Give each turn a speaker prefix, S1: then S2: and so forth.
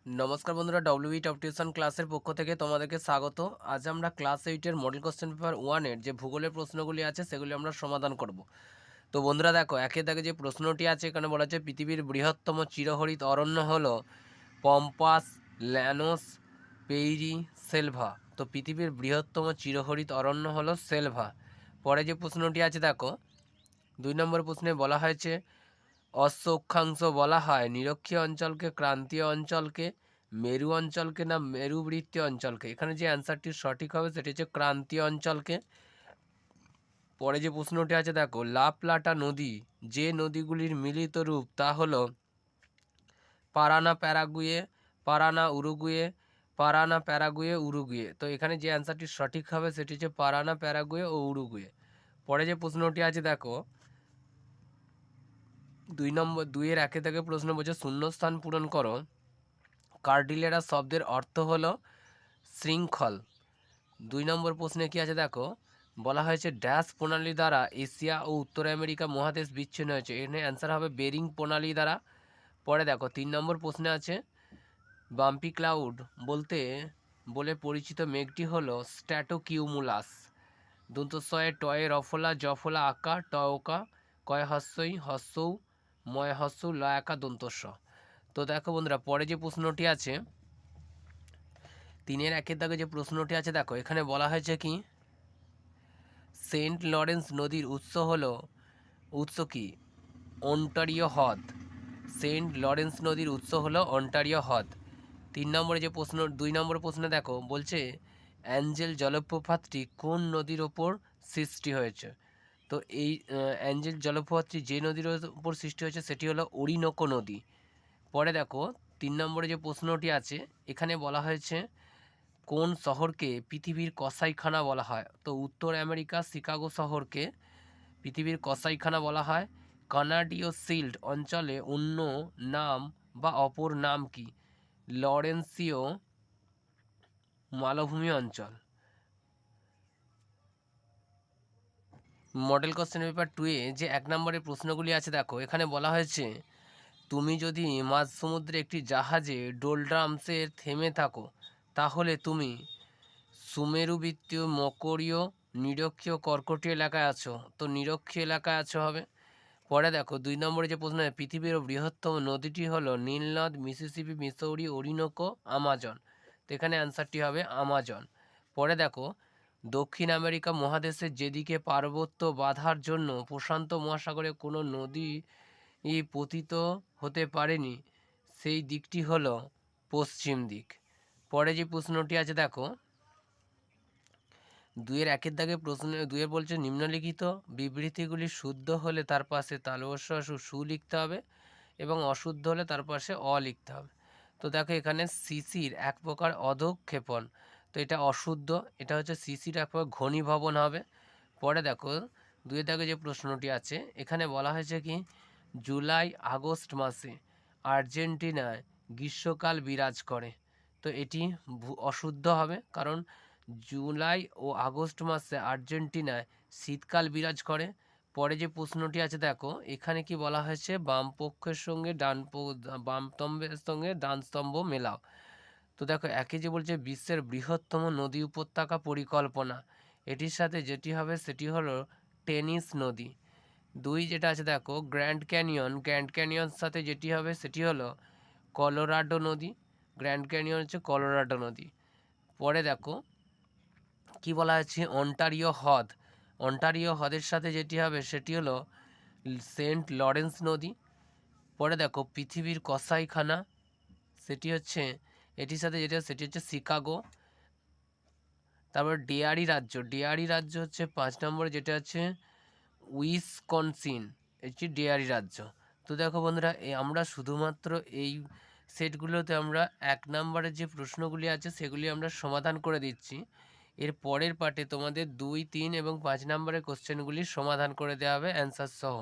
S1: নমস্কার বন্ধুরা, ডব্লিউই top tuition ক্লাসের পক্ষ থেকে তোমাদেরকে স্বাগত। আজ আমরা ক্লাস 8-এর মডেল কোশ্চেন পেপার 1-এর যে ভূগোলের প্রশ্নগুলি আছে সেগুলি আমরা সমাধান করব। তো বন্ধুরা দেখো, একে দাগে যে প্রশ্নটি আছে এখানে বলা আছে পৃথিবীর বৃহত্তম চিরহরিত অরণ্য হলো পম্পাস, ল্যানোস, পেইরি, সেলভা। তো পৃথিবীর বৃহত্তম চিরহরিত অরণ্য হলো সেলভা। পরে যে প্রশ্নটি আছে দেখো, 2 নম্বর প্রশ্নে বলা হয়েছে অশ্ব অক্ষাংশ বলা হয় নিরক্ষীয় অঞ্চলকে, ক্রান্তীয় অঞ্চলকে, মেরু অঞ্চলকে না মেরুবৃত্তীয় অঞ্চলকে। এখানে যে অ্যান্সারটি সঠিক হবে সেটি হচ্ছে ক্রান্তীয় অঞ্চলকে। পরে যে প্রশ্নটি আছে দেখো, লা প্লাটা নদী যে নদীগুলির মিলিত রূপ তা হলো পারানা, প্যারাগুয়ে, পারানা, উরুগুয়ে, পারানা, প্যারাগুয়ে, উরুগুয়ে। তো এখানে যে অ্যান্সারটি সঠিক হবে সেটি হচ্ছে পারানা, প্যারাগুয়ে ও উরুগুয়ে। পরে যে প্রশ্নটি আছে দেখো, 2-এর একে থেকে প্রশ্ন বলছে শূন্যস্থান পূরণ করো। কার্ডিলেরা শব্দের অর্থ হলো শৃঙ্খল। 2 নম্বর প্রশ্নে কি আছে দেখো, বলা হয়েছে ড্যাশ প্রণালী দ্বারা এশিয়া ও উত্তর আমেরিকা মহাদেশ বিচ্ছিন্ন হয়েছে। এখানে অ্যান্সার হবে বেরিং প্রণালী দ্বারা। পরে দেখো 3 নম্বর প্রশ্নে আছে বাম্পি ক্লাউড বলে পরিচিত মেঘটি হলো স্ট্র্যাটোকিউমুলাস। দন্তস্বয়ে টয়ে রফলা জফলা আঁকা টয়কা কয় হস্যই হস্যৌ ময় হস্যৌ ল একা দন্তস্ব। তো দেখো বন্ধুরা, পরে যে প্রশ্নটি আছে 3-এর একের দাগে যে প্রশ্নটি আছে দেখো, এখানে বলা হয়েছে কি সেন্ট লরেন্স নদীর উৎস কি অন্টারিও হ্রদ। সেন্ট লরেন্স নদীর উৎস হলো অন্টারিও হ্রদ। 2 নম্বর প্রশ্নে দেখো বলছে অ্যাঞ্জেল জলপ্রপাতটি কোন নদীর ওপর সৃষ্টি হয়েছে। তো এই অ্যাঞ্জেল জলপ্রপাতটি যে নদীর ওপর সৃষ্টি হয়েছে সেটি হলো ওরিনোকো নদী। পরে দেখো 3 নম্বরে যে প্রশ্নটি আছে এখানে বলা হয়েছে কোন শহরকে পৃথিবীর কসাইখানা বলা হয়। তো উত্তর আমেরিকা শিকাগো শহরকে পৃথিবীর কসাইখানা বলা হয়। কানাডীয় শিল্ড অঞ্চলে অন্য নাম বা অপর নাম কি লরেন্সীয় মালভূমি অঞ্চল। মডেল কোশ্চেন পেপার 2-এ যে 1 নম্বরের প্রশ্নগুলি আছে দেখো, এখানে বলা হয়েছে তুমি যদি মাঝ সমুদ্রে একটি জাহাজে ডোলড্রামসে থেমে থাকো তাহলে তুমি সুমেরুবৃত্তীয়, মকরীয়, নিরক্ষীয়, কর্কটীয় এলাকায় আছো। তো নিরক্ষীয় এলাকায় আছো হবে। পরে দেখো 2 নম্বরে যে প্রশ্ন, পৃথিবীর বৃহত্তম নদীটি হলো নীলনদ, মিসিসিপি, মিসৌরি, অরিনোকো, আমাজন। তো এখানে অ্যান্সারটি হবে আমাজন। পরে দেখো দক্ষিণ আমেরিকা মহাদেশের যেদিকে পার্বত্য বাধার জন্য প্রশান্ত মহাসাগরে কোনো নদী পতিত হতে পারেনি সেই দিকটি হলো পশ্চিম দিক। পরে যে প্রশ্নটি আছে দেখো, 2-এর একের দাগে প্রশ্ন 2-এ বলছে নিম্নলিখিত বিবৃতিগুলি শুদ্ধ হলে তার পাশে তালবস্য সু লিখতে হবে এবং অশুদ্ধ হলে তার পাশে অ লিখতে হবে। তো দেখো এখানে সিসির এক প্রকার অধঃক্ষেপণ, তো এটা অশুদ্ধ। এটা হচ্ছে সিসির এক প্রকার ঘনীভবন হবে। পরে দেখো 2-এর দাগে যে প্রশ্নটি আছে এখানে বলা হয়েছে কি জুলাই আগস্ট মাসে আর্জেন্টিনায় গ্রীষ্মকাল বিরাজ করে। তো এটি অশুদ্ধ হবে, কারণ জুলাই ও আগস্ট মাসে আর্জেন্টিনায় শীতকাল বিরাজ করে। পরে যে প্রশ্নটি আছে দেখো, এখানে কি বলা হয়েছে বাম পক্ষের সঙ্গে বাম স্তম্ভের সঙ্গে ডান স্তম্ভ মেলাও। তো দেখো একে যে বলছে বিশ্বের বৃহত্তম নদী উপত্যকা পরিকল্পনা, এটির সাথে যেটি হবে সেটি হলো টেনিস নদী। 2 যেটা আছে দেখো গ্র্যান্ড ক্যানিয়ন সাথে যেটি হবে সেটি হলো কলোরাডো নদী। গ্র্যান্ড ক্যানিয়ন হচ্ছে কলোরাডো নদী। পরে দেখো কি বলা আছে অন্টারিও হ্রদের সাথে যেটি হবে সেটি হলো সেন্ট লরেন্স নদী। পরে দেখো পৃথিবীর কসাইখানা সেটি হচ্ছে এটির সাথে যেটা সেটি হচ্ছে শিকাগো। তারপর ডেয়ারি রাজ্য হচ্ছে 5 নম্বরে যেটা হচ্ছে উইসকনসিন, এটি ডেয়ারি রাজ্য। তো দেখো বন্ধুরা, আমরা শুধুমাত্র এই সেটগুলোতে আমরা 1 নম্বরের যে প্রশ্নগুলি আছে সেগুলি আমরা সমাধান করে দিচ্ছি। এর পরের পার্টে তোমাদের 2, 3 এবং 5 নম্বরের কোশ্চেনগুলি সমাধান করে দেওয়া হবে অ্যান্সার সহ।